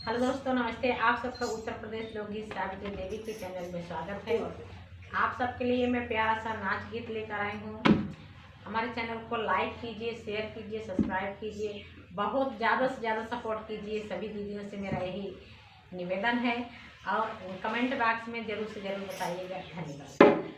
Hello दोस्तों, नमस्ते। आप सबका उत्तर प्रदेश लोकगीत सावित्री देवी के चैनल में स्वागत है। आप सबके लिए मैं प्यारा सा नाच गीत लेकर आई हूँ। हमारे चैनल को लाइक कीजिए, शेयर कीजिए, सब्सक्राइब कीजिए, बहुत ज़्यादा से ज़्यादा सपोर्ट कीजिए। सभी दीदियों से मेरा यही निवेदन है और कमेंट बॉक्स में जरूर से जरूर बताइएगा। धन्यवाद।